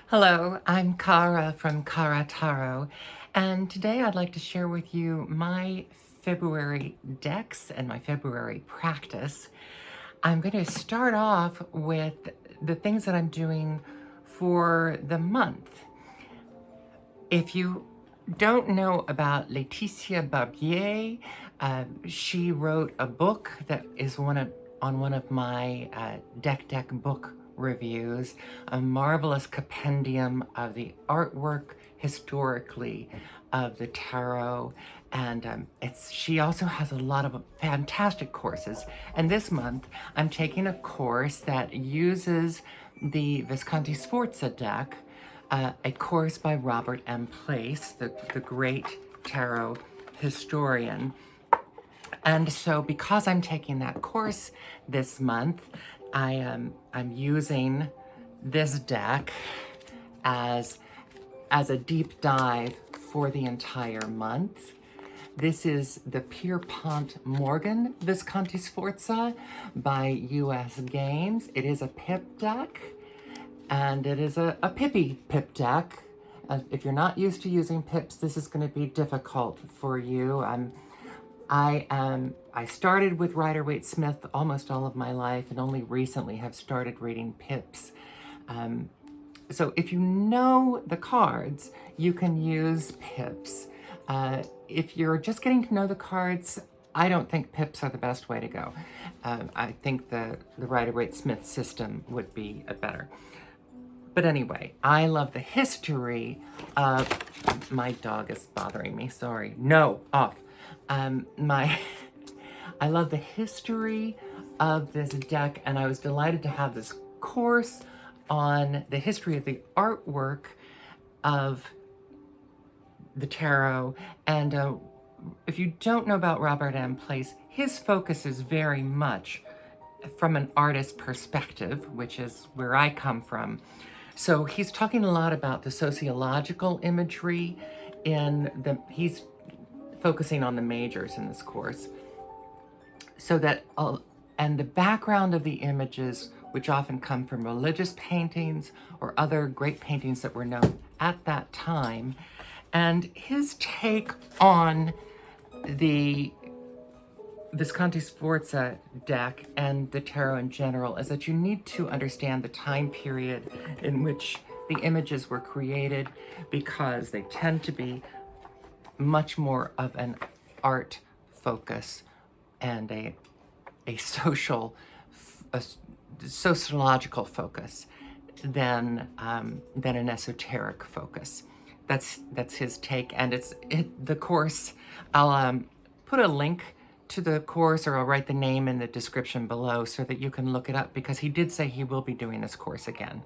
Hello, I'm Kara from Kara Tarot, and today I'd like to share with you my February decks and my February practice. I'm going to start off with the things that I'm doing for the month. If you don't know about Laetitia Barbier, she wrote a book that is on one of my deck book reviews, a marvelous compendium of the artwork historically of the tarot, and she also has a lot of fantastic courses. And this month I'm taking a course that uses the Visconti-Sforza deck, a course by Robert M. Place, the great tarot historian. And so because I'm taking that course this month, I'm using this deck as a deep dive for the entire month. This is the Pierpont Morgan Visconti-Sforza by US Games. It is a pip deck, and it is a pippy pip deck. If you're not used to using pips, this is going to be difficult for you. I started with Rider-Waite-Smith almost all of my life, and only recently have started reading pips. So if you know the cards, you can use pips. If you're just getting to know the cards, I don't think pips are the best way to go. I think the Rider-Waite-Smith system would be better. But anyway, I love the history of... My dog is bothering me, sorry. No, off. I love the history of this deck, and I was delighted to have this course on the history of the artwork of the tarot. And if you don't know about Robert M. Place, his focus is very much from an artist perspective, which is where I come from. So he's talking a lot about the sociological imagery he's focusing on the majors in this course. So that, and the background of the images, which often come from religious paintings or other great paintings that were known at that time. And his take on the Visconti-Sforza deck and the tarot in general is that you need to understand the time period in which the images were created, because they tend to be much more of an art focus and a sociological focus than an esoteric focus. That's his take, and the course. I'll put a link to the course, or I'll write the name in the description below so that you can look it up, because he did say he will be doing this course again.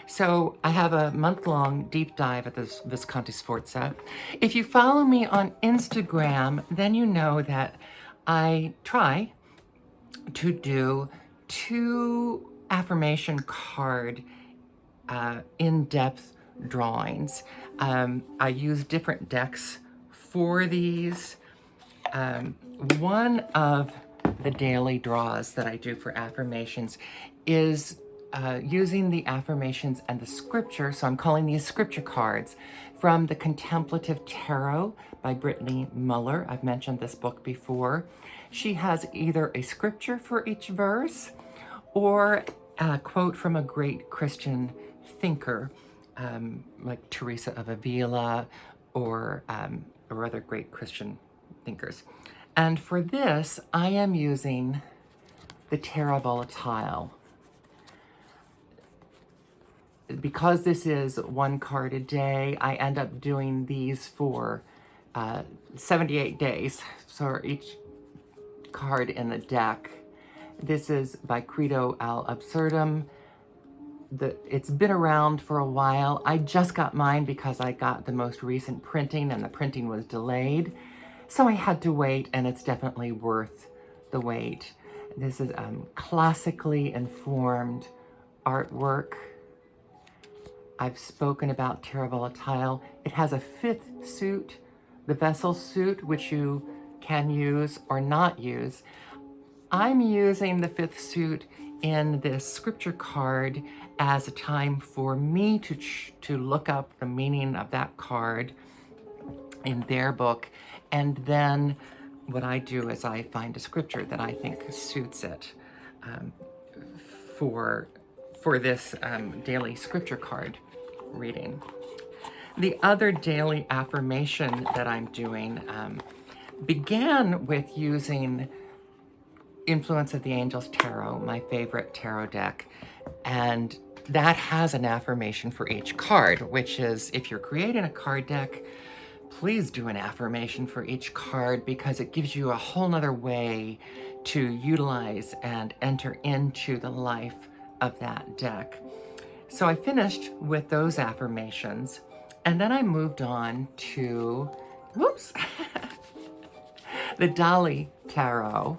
So I have a month-long deep dive at this Visconti-Sforza. If you follow me on Instagram, then you know that I try to do 2 affirmation card in-depth drawings. I use different decks for these. One of the daily draws that I do for affirmations is using the affirmations and the scripture, so I'm calling these scripture cards, from the Contemplative Tarot by Brittany Muller. I've mentioned this book before. She has either a scripture for each verse or a quote from a great Christian thinker, like Teresa of Avila or other great Christian thinkers. And for this, I am using the Terra Volatile. Because this is 1 card a day, I end up doing these for 78 days. So each card in the deck. This is by Credo al Absurdum. It's been around for a while. I just got mine because I got the most recent printing, and the printing was delayed. So I had to wait, and it's definitely worth the wait. This is classically informed artwork. I've spoken about Terra Volatile. It has a 5th suit, the vessel suit, which you can use or not use. I'm using the 5th suit in this scripture card as a time for me to look up the meaning of that card in their book, and then what I do is I find a scripture that I think suits it um, for this daily scripture card reading. The other daily affirmation that I'm doing began with using Influence of the Angels Tarot, my favorite tarot deck, and that has an affirmation for each card, which is, if you're creating a card deck, please do an affirmation for each card, because it gives you a whole nother way to utilize and enter into the life of that deck. So I finished with those affirmations, and then I moved on to, whoops, the Dali Tarot,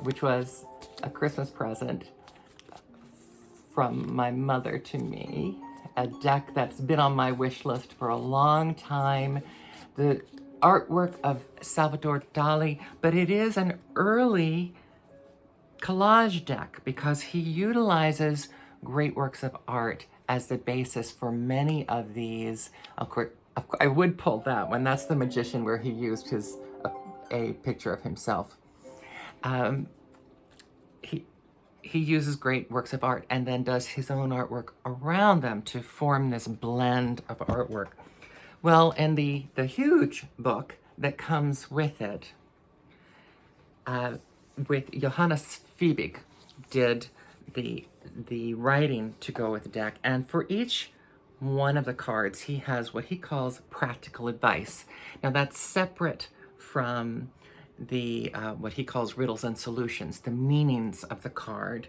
which was a Christmas present from my mother to me, a deck that's been on my wish list for a long time. The artwork of Salvador Dali, but it is an early collage deck because he utilizes great works of art as the basis for many of these. Of course, I would pull that one. That's the Magician, where he used a picture of himself. He uses great works of art and then does his own artwork around them to form this blend of artwork. Well, in the huge book that comes with it, with Johannes Fiebig, did the writing to go with the deck, and for each one of the cards, he has what he calls practical advice. Now that's separate from the what he calls riddles and solutions, the meanings of the card.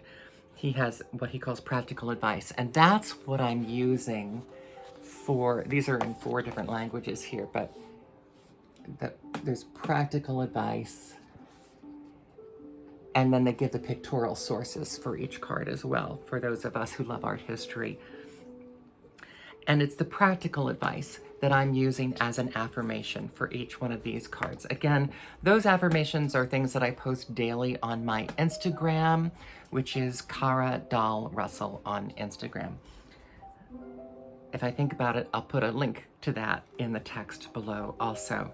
He has what he calls practical advice, and that's what I'm using for, these are in 4 different languages here, but there's practical advice, and then they give the pictorial sources for each card as well, for those of us who love art history. And it's the practical advice that I'm using as an affirmation for each one of these cards. Again, those affirmations are things that I post daily on my Instagram, which is Cara Dahl Russell on Instagram. If I think about it, I'll put a link to that in the text below also.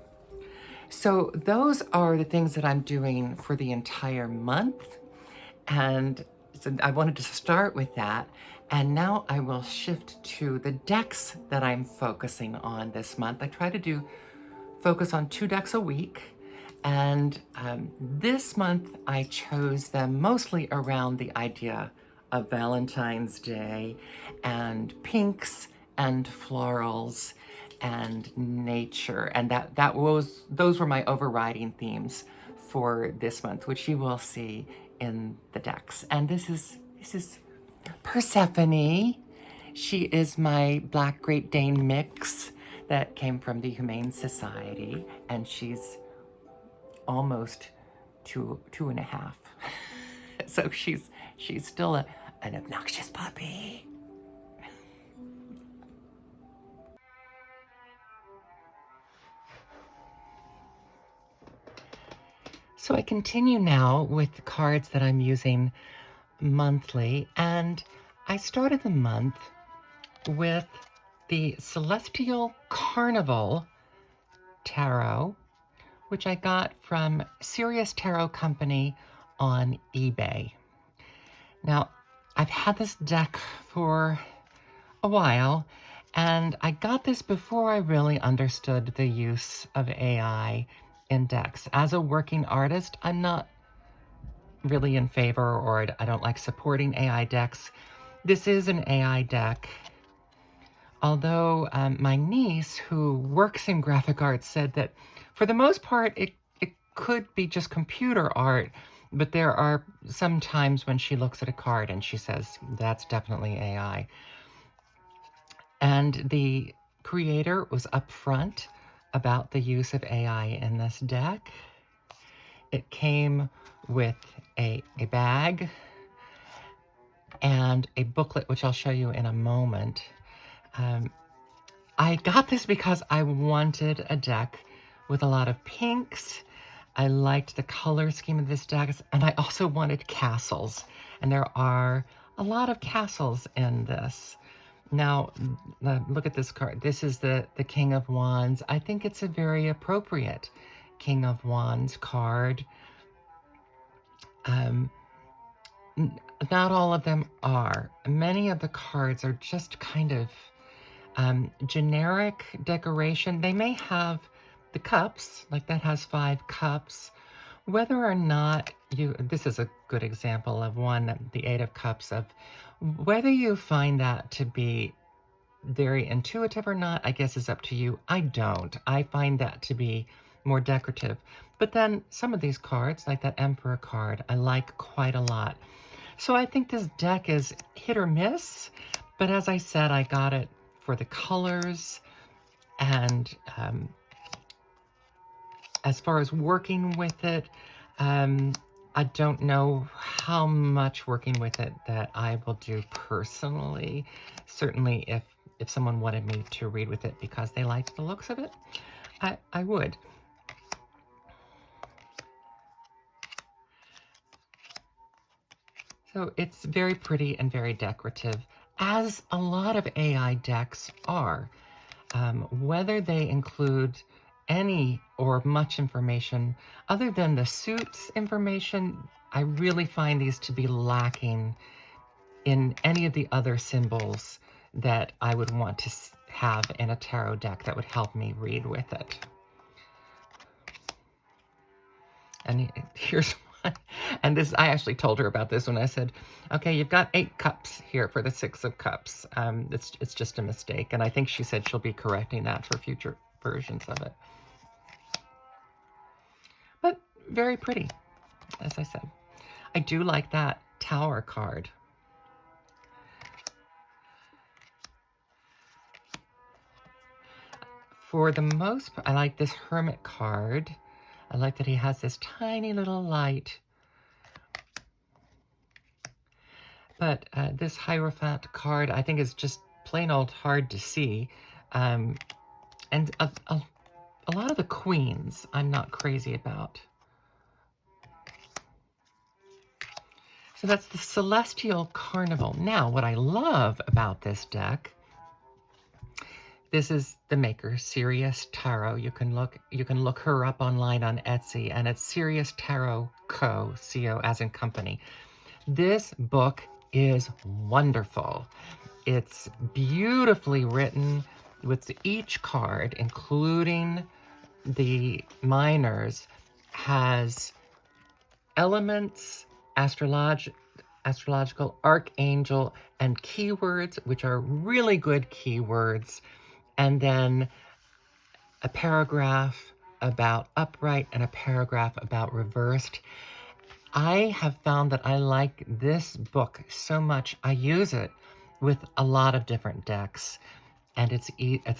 So those are the things that I'm doing for the entire month. And so I wanted to start with that. And now I will shift to the decks that I'm focusing on this month. I try to focus on 2 decks a week. And this month I chose them mostly around the idea of Valentine's Day and pinks and florals and nature. And those were my overriding themes for this month, which you will see in the decks. And this is Persephone. She is my Black Great Dane mix that came from the Humane Society, and she's almost two and a half. So she's still an obnoxious puppy. So I continue now with the cards that I'm using monthly, and I started the month with the Celestial Carnival Tarot, which I got from Sirius Tarot Company on eBay. Now, I've had this deck for a while, and I got this before I really understood the use of AI in decks. As a working artist, I'm not really in favor, or I don't like supporting AI decks. This is an AI deck. Although my niece, who works in graphic art, said that for the most part, it could be just computer art, but there are some times when she looks at a card and she says, that's definitely AI. And the creator was upfront about the use of AI in this deck. It came with a bag and a booklet, which I'll show you in a moment. I got this because I wanted a deck with a lot of pinks. I liked the color scheme of this deck, and I also wanted castles. And there are a lot of castles in this. Now, look at this card. This is the King of Wands. I think it's a very appropriate King of Wands card. Not all of them are. Many of the cards are just kind of generic decoration. They may have the cups, like that has 5 cups. Whether or not this is a good example of one, the 8 of Cups, of whether you find that to be very intuitive or not, I guess is up to you. I don't. I find that to be more decorative. But then some of these cards, like that Emperor card, I like quite a lot. So I think this deck is hit or miss, but as I said, I got it for the colors, and as far as working with it, I don't know how much working with it that I will do personally. Certainly if someone wanted me to read with it because they liked the looks of it, I would. So it's very pretty and very decorative, as a lot of AI decks are. Whether they include any or much information other than the suits information, I really find these to be lacking in any of the other symbols that I would want to have in a tarot deck that would help me read with it. And here's one. And this, I actually told her about this when I said, okay, you've got 8 cups here for the 6 of Cups. It's just a mistake. And I think she said she'll be correcting that for future versions of it. But very pretty, as I said. I do like that Tower card. For the most part, I like this Hermit card. I like that he has this tiny little light. But this Hierophant card, I think, is just plain old hard to see. And a lot of the queens I'm not crazy about. So that's the Celestial Carnival. Now, what I love about this deck, this is the maker, SiriusTarot. You can look her up online on Etsy, and it's SiriusTarotCo, C-O as in company. This book is wonderful. It's beautifully written with each card, including the minors, has elements, astrological, archangel, and keywords, which are really good keywords, and then a paragraph about upright and a paragraph about reversed. I have found that I like this book so much. I use it with a lot of different decks, and it's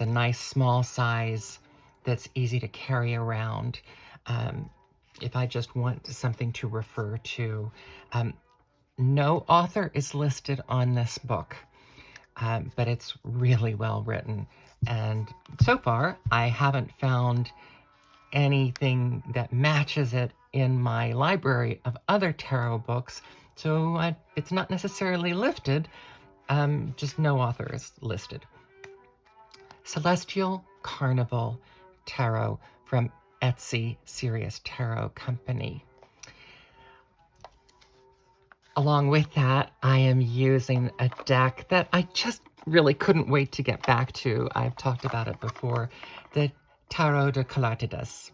a nice small size that's easy to carry around. If I just want something to refer to. No author is listed on this book, but it's really well written. And so far, I haven't found anything that matches it in my library of other tarot books, so it's not necessarily lifted, just no author is listed. Celestial Carnival Tarot from Etsy, Serious Tarot Company. Along with that, I am using a deck that I just really couldn't wait to get back to. I've talked about it before, the Tarot de Carlotydes.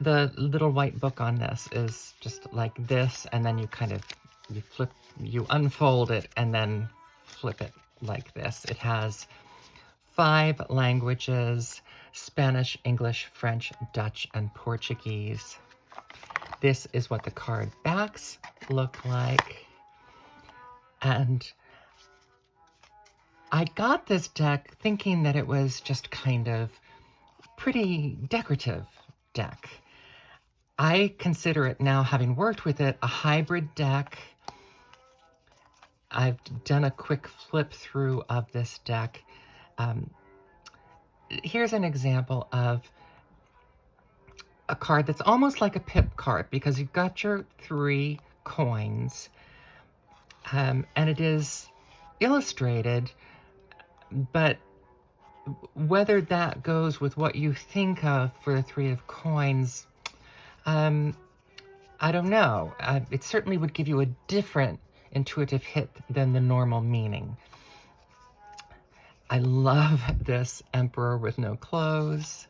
The little white book on this is just like this, and then you unfold it and then flip it like this. It has 5 languages: Spanish, English, French, Dutch, and Portuguese. This is what the card backs look like. And I got this deck thinking that it was just kind of pretty decorative deck. I consider it now, having worked with it, a hybrid deck. I've done a quick flip through of this deck. Here's an example of a card that's almost like a pip card because you've got your 3 coins, and it is illustrated, but whether that goes with what you think of for the 3 of coins, I don't know. It certainly would give you a different intuitive hit than the normal meaning. I love this Emperor with no clothes.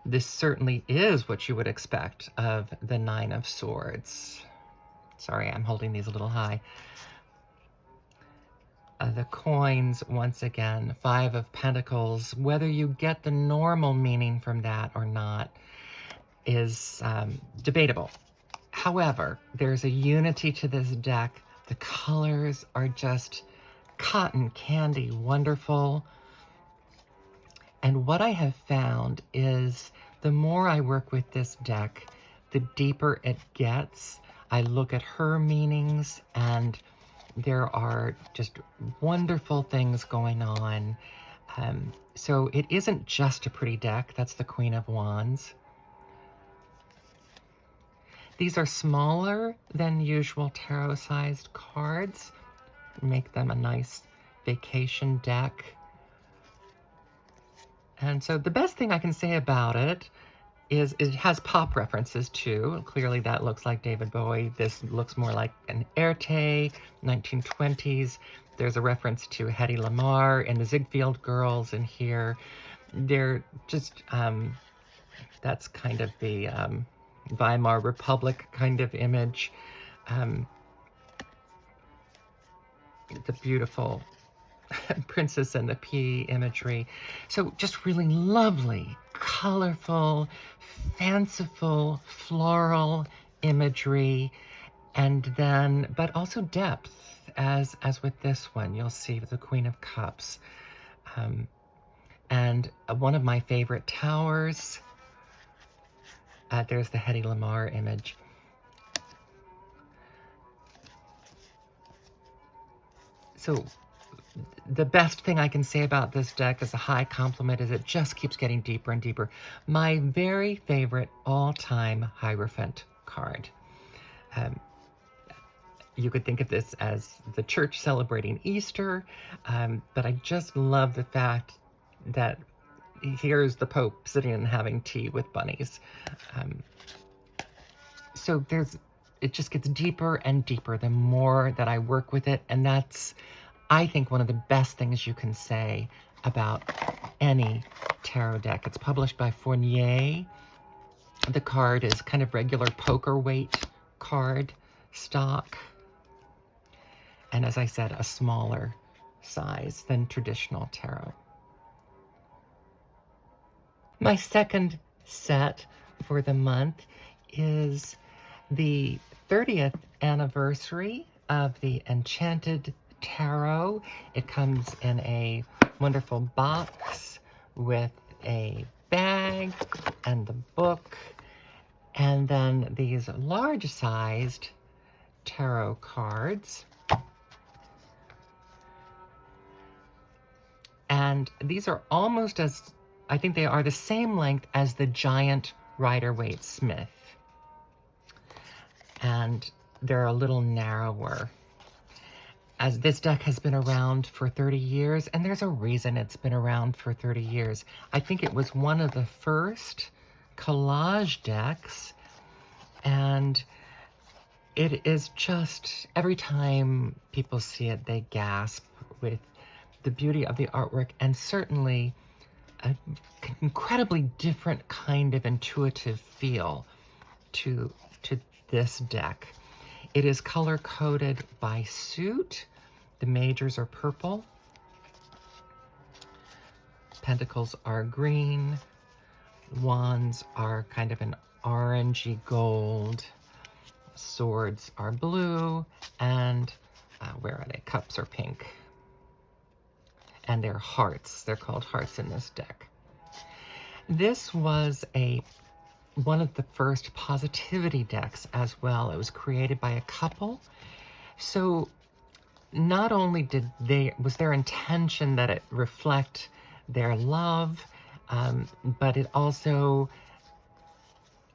This certainly is what you would expect of the 9 of Swords. Sorry, I'm holding these a little high. The coins, once again, 5 of Pentacles. Whether you get the normal meaning from that or not is debatable. However, there's a unity to this deck. The colors are just cotton candy wonderful. And what I have found is the more I work with this deck, the deeper it gets. I look at her meanings, and there are just wonderful things going on. So it isn't just a pretty deck. That's the Queen of Wands. These are smaller than usual tarot-sized cards. Make them a nice vacation deck. And so the best thing I can say about it is it has pop references too. Clearly that looks like David Bowie. This looks more like an Erte, 1920s. There's a reference to Hedy Lamarr and the Ziegfeld Girls in here. They're just, that's kind of the Weimar Republic kind of image. The beautiful Princess and the Pea imagery. So just really lovely, colorful, fanciful, floral imagery, and then, but also depth, as with this one. You'll see the Queen of Cups. And one of my favorite towers, there's the Hedy Lamarr image. So the best thing I can say about this deck as a high compliment is it just keeps getting deeper and deeper. My very favorite all-time Hierophant card. You could think of this as the church celebrating Easter, but I just love the fact that here's the Pope sitting and having tea with bunnies. So it just gets deeper and deeper the more that I work with it, and that's, I think, one of the best things you can say about any tarot deck. It's published by Fournier. The card is kind of regular poker weight card stock. And as I said, a smaller size than traditional tarot. My second set for the month is the 30th anniversary of the Enchanted Tarot. It comes in a wonderful box with a bag and the book, and then these large-sized tarot cards. And these are almost as, I think they are the same length as the giant Rider-Waite Smith. And they're a little narrower. As this deck has been around for 30 years, and there's a reason it's been around for 30 years. I think it was one of the first collage decks, and it is just, every time people see it, they gasp with the beauty of the artwork, and certainly an incredibly different kind of intuitive feel to this deck. It is color-coded by suit. The majors are purple. Pentacles are green. Wands are kind of an orangey gold. Swords are blue. And where are they? Cups are pink. And they're hearts. They're called hearts in this deck. This was one of the first positivity decks as well. It was created by a couple. So not only was their intention that it reflect their love, but it also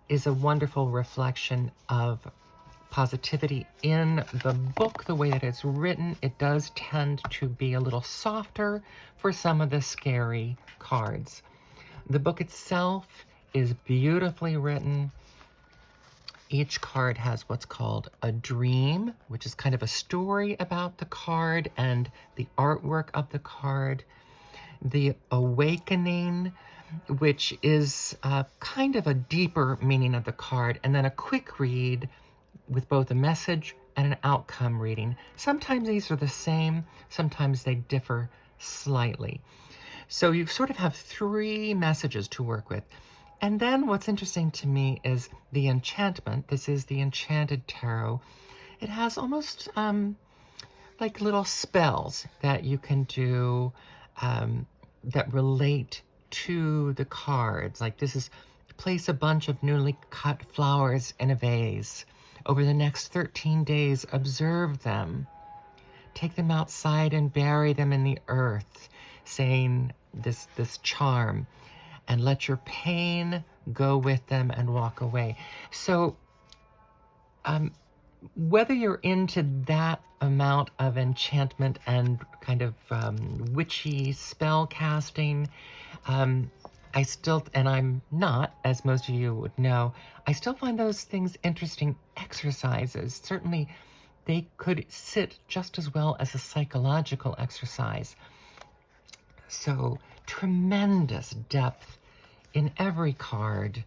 is a wonderful reflection of positivity in the book. The way that it's written, it does tend to be a little softer for some of the scary cards. The book itself is beautifully written. Each card has what's called a dream, which is kind of a story about the card and the artwork of the card. The awakening, which is kind of a deeper meaning of the card, and then a quick read with both a message and an outcome reading. Sometimes these are the same, sometimes they differ slightly. So you sort of have 3 messages to work with. And then what's interesting to me is the enchantment. This is the Enchanted Tarot. It has almost like little spells that you can do that relate to the cards. Like this is, place a bunch of newly cut flowers in a vase. Over the next 13 days, observe them. Take them outside and bury them in the earth, saying this charm, and let your pain go with them and walk away. So whether you're into that amount of enchantment and kind of witchy spell casting, I still, and I'm not, as most of you would know, I still find those things interesting exercises. Certainly, they could sit just as well as a psychological exercise. So, tremendous depth in every card,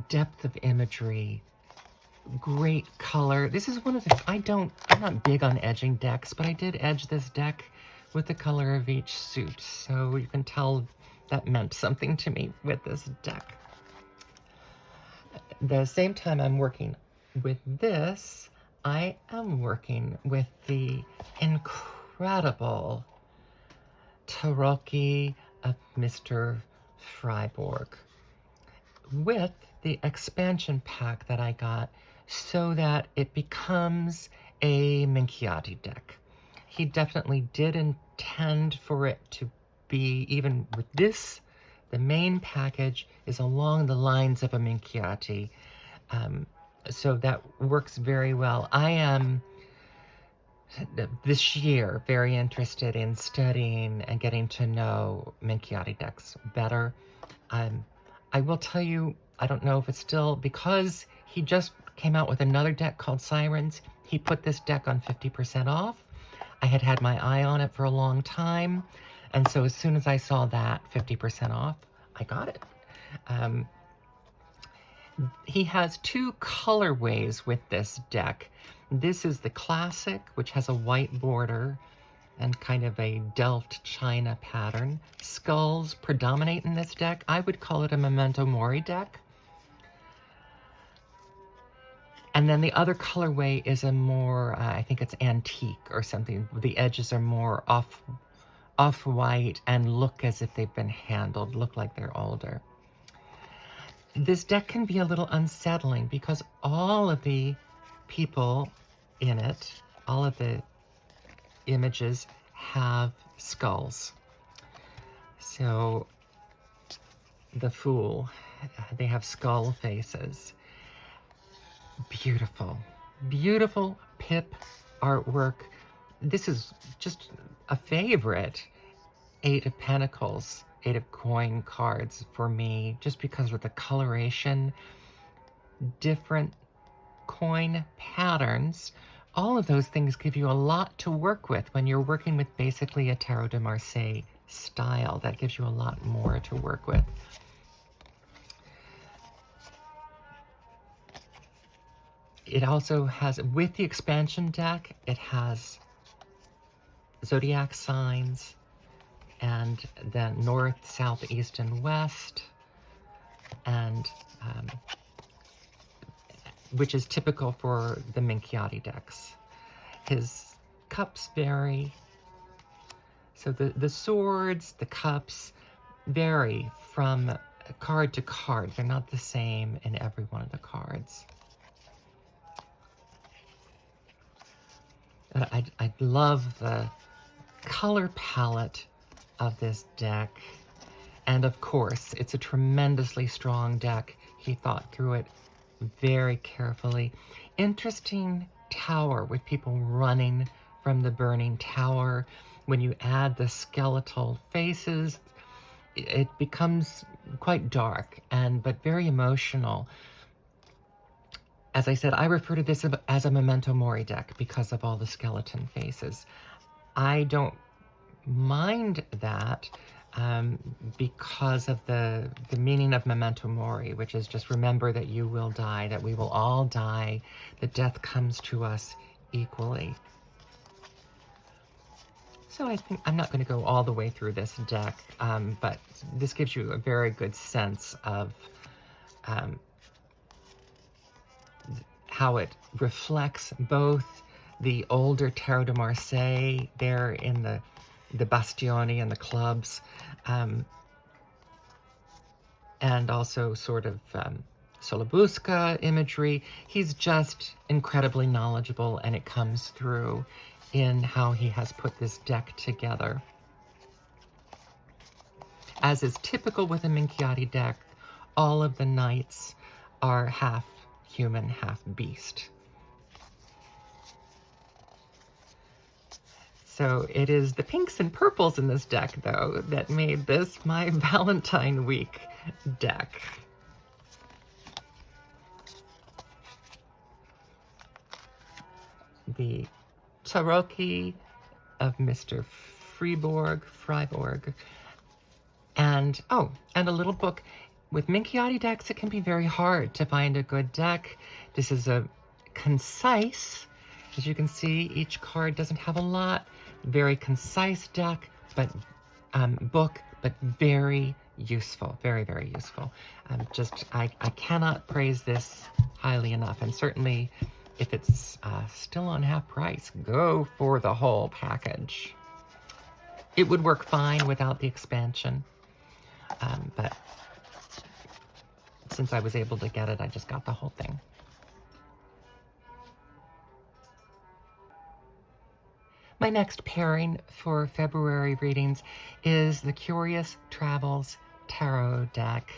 depth of imagery, great color. This is one of the, I'm not big on edging decks, but I did edge this deck with the color of each suit. So you can tell that meant something to me with this deck. The same time I'm working with this, I am working with the incredible Tarocchi of Mr. Friborg with the expansion pack that I got so that it becomes a Minchiati deck. He definitely did intend for it to be, even with this, the main package is along the lines of a Minchiati. So that works very well. I am, this year, very interested in studying and getting to know Minchiati decks better. I will tell you, I don't know if it's still, because he just came out with another deck called Sirens, he put this deck on 50% off. I had had my eye on it for a long time, and so as soon as I saw that 50% off, I got it. He has 2 colorways with this deck. This is the classic, which has a white border and kind of a Delft China pattern. Skulls predominate in this deck. I would call it a Memento Mori deck. And then the other colorway is a more, I think it's antique or something. The edges are more off-white and look as if they've been handled, look like they're older. This deck can be a little unsettling because all of the people in it, all of the images have skulls. So the Fool, they have skull faces. Beautiful, beautiful pip artwork. This is just a favorite 8 of Pentacles, 8 of coin cards for me, just because of the coloration, different coin patterns. All of those things give you a lot to work with when you're working with basically a Tarot de Marseille style. That gives you a lot more to work with. It also has, with the expansion deck, it has zodiac signs, and then north, south, east, and west, and which is typical for the Minchiati decks. His cups vary. So the swords, the cups vary from card to card. They're not the same in every one of the cards. I love the color palette of this deck. And of course, it's a tremendously strong deck. He thought through it very carefully. Interesting tower with people running from the burning tower. When you add the skeletal faces, it becomes quite dark but very emotional. As I said, I refer to this as a memento mori deck because of all the skeleton faces. I don't mind that because of the meaning of memento mori, which is just remember that you will die, that we will all die, that death comes to us equally. So I think I'm not going to go all the way through this deck, but this gives you a very good sense of how it reflects both the older Tarot de Marseille there in the bastioni and the clubs, and also sort of Solabusca imagery. He's just incredibly knowledgeable, and it comes through in how he has put this deck together. As is typical with a Minchiati deck, all of the knights are half human, half beast. So it is the pinks and purples in this deck, though, that made this my Valentine Week deck. The Tarocchi of Mr. Friborg, and a little book. With Minchiati decks, it can be very hard to find a good deck. This is a concise, as you can see, each card doesn't have a lot. Very concise deck, but book, but very useful, very, very useful. I cannot praise this highly enough, and certainly if it's still on half price, go for the whole package. It would work fine without the expansion, but since I was able to get it, I just got the whole thing. My next pairing for February readings is the Curious Travels Tarot deck.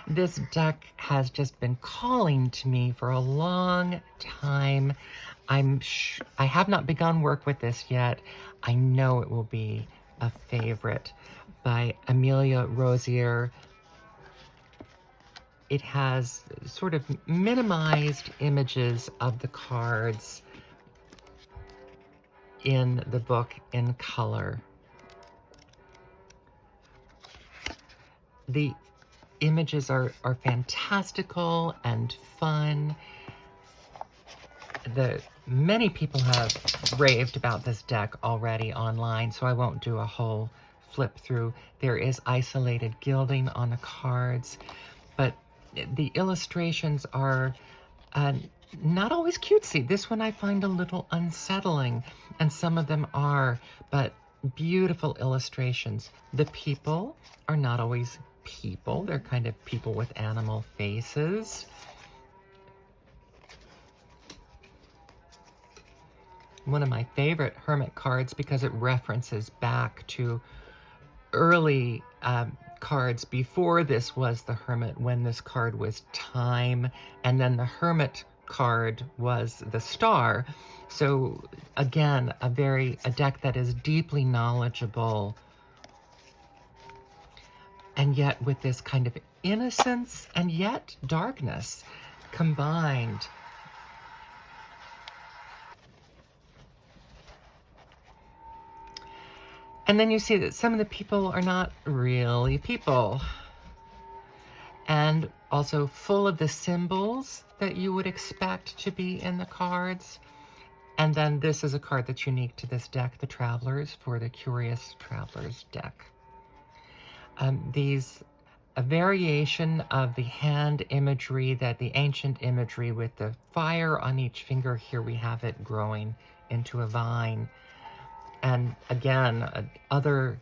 This deck has just been calling to me for a long time. I have not begun work with this yet. I know it will be a favorite. By Amelia Rosier. It has sort of minimized images of the cards in the book in color. The images are fantastical and fun. Many people have raved about this deck already online, so I won't do a whole flip through. There is isolated gilding on the cards, but the illustrations are not always cutesy. This one I find a little unsettling, and some of them are, but beautiful illustrations. The people are not always people. They're kind of people with animal faces. One of my favorite Hermit cards because it references back to early cards before this was the Hermit, when this card was Time, and then the Hermit card was the Star. So again, a deck that is deeply knowledgeable, and yet with this kind of innocence and yet darkness combined. And then you see that some of the people are not really people. And also full of the symbols that you would expect to be in the cards. And then this is a card that's unique to this deck, the Travelers, for the Curious Travelers deck. A variation of the hand imagery, the ancient imagery with the fire on each finger. Here we have it growing into a vine. And again, other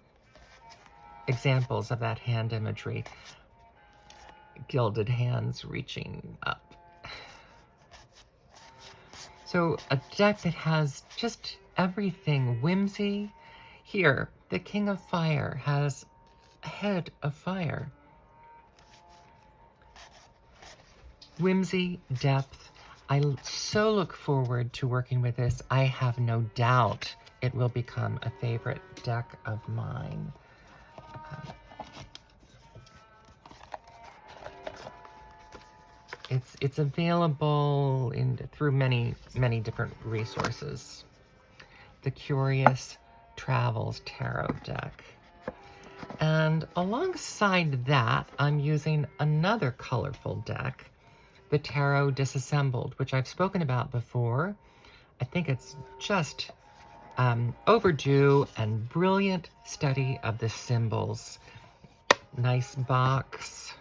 examples of that hand imagery. Gilded hands reaching up. So a deck that has just everything. Whimsy. Here, the King of Fire has Head of Fire. Whimsy, depth. I so look forward to working with this. I have no doubt it will become a favorite deck of mine. It's available through many different resources. The Curious Travels Tarot deck. And alongside that, I'm using another colorful deck, the Tarot Disassembled, which I've spoken about before. I think it's just overdue and brilliant study of the symbols. Nice box.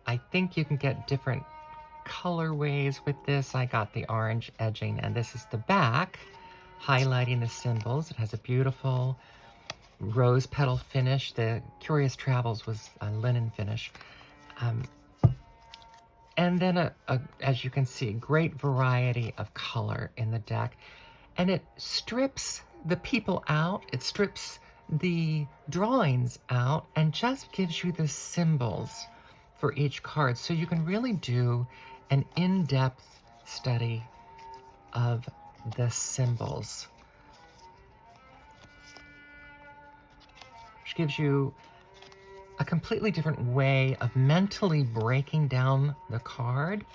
I think you can get different colorways with this. I got the orange edging, and this is the back, highlighting the symbols. It has a beautiful rose petal finish. The Curious Travels was a linen finish. And then, as you can see, great variety of color in the deck. And it strips the people out, it strips the drawings out, and just gives you the symbols for each card. So you can really do an in-depth study of the symbols, which gives you a completely different way of mentally breaking down the card.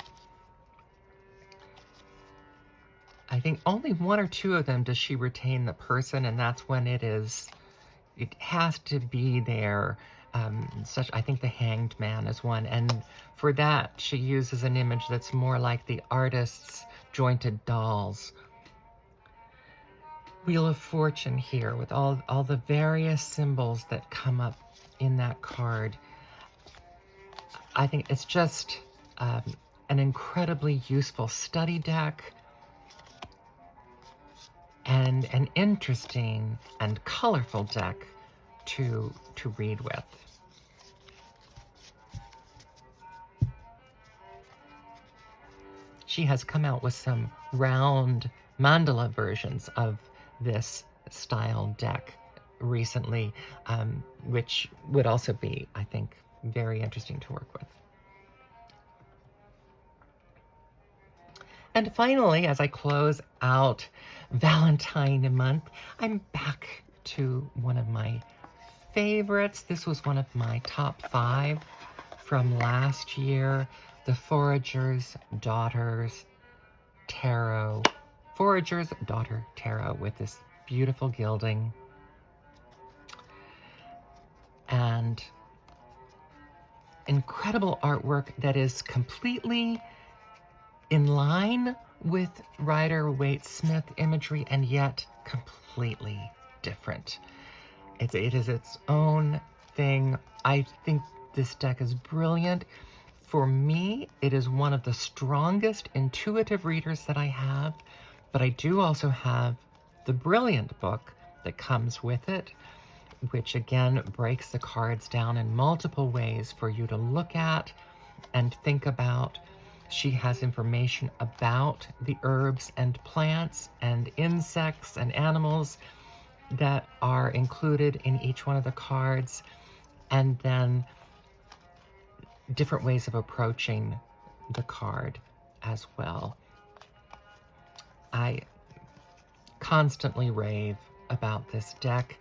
I think only one or two of them does she retain the person, and that's when it has to be there. I think the Hanged Man is one, and for that she uses an image that's more like the artist's jointed dolls. Wheel of Fortune here with all the various symbols that come up in that card. I think it's just an incredibly useful study deck and an interesting and colorful deck to read with. She has come out with some round mandala versions of this style deck recently, which would also be, I think, very interesting to work with. And finally, as I close out Valentine month, I'm back to one of my favorites. This was one of my top 5 from last year, the Forager's Daughter's Tarot. Forager's Daughter Tarot with this beautiful gilding and incredible artwork that is completely in line with Rider-Waite-Smith imagery and yet completely different. It is its own thing. I think this deck is brilliant. For me, it is one of the strongest intuitive readers that I have, but I do also have the brilliant book that comes with it, which again breaks the cards down in multiple ways for you to look at and think about. She has information about the herbs and plants and insects and animals that are included in each one of the cards, and then different ways of approaching the card as well. I constantly rave about this deck.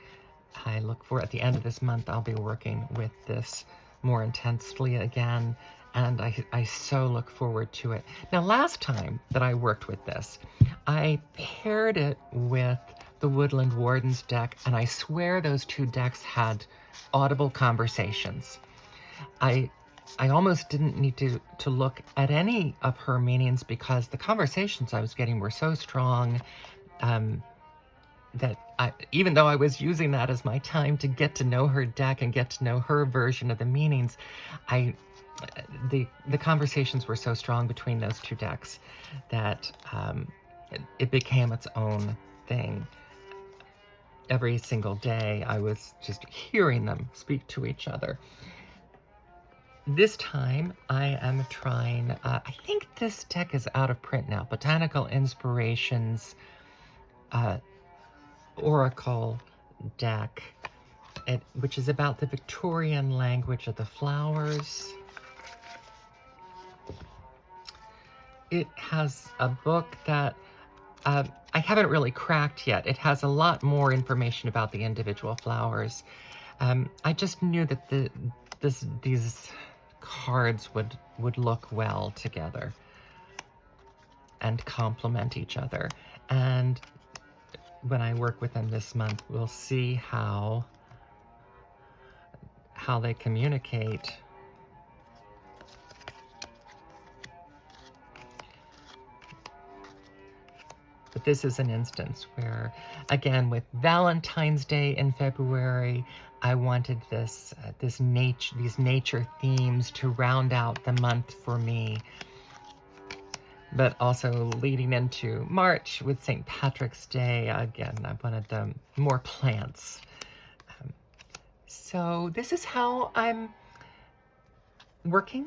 I look for, at the end of this month, I'll be working with this more intensely again, and I so look forward to it. Now, last time that I worked with this, I paired it with the Woodland Wardens deck, and I swear those two decks had audible conversations. I almost didn't need to look at any of her meanings because the conversations I was getting were so strong that even though I was using that as my time to get to know her deck and get to know her version of the meanings, the conversations were so strong between those two decks that it became its own thing. Every single day I was just hearing them speak to each other. This time I am trying, I think this deck is out of print now, Botanical Inspirations Oracle deck, which is about the Victorian language of the flowers. It has a book that I haven't really cracked yet. It has a lot more information about the individual flowers. I just knew that these cards would look well together and complement each other. And when I work with them this month, we'll see how they communicate. But this is an instance where, again, with Valentine's Day in February, I wanted these nature themes to round out the month for me. But also leading into March with St. Patrick's Day, again, I wanted more plants. So this is how I'm working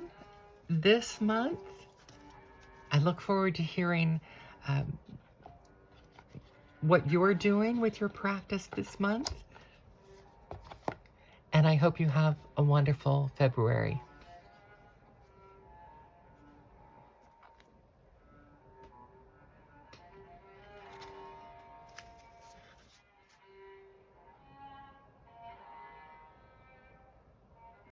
this month. I look forward to hearing what you're doing with your practice this month. And I hope you have a wonderful February.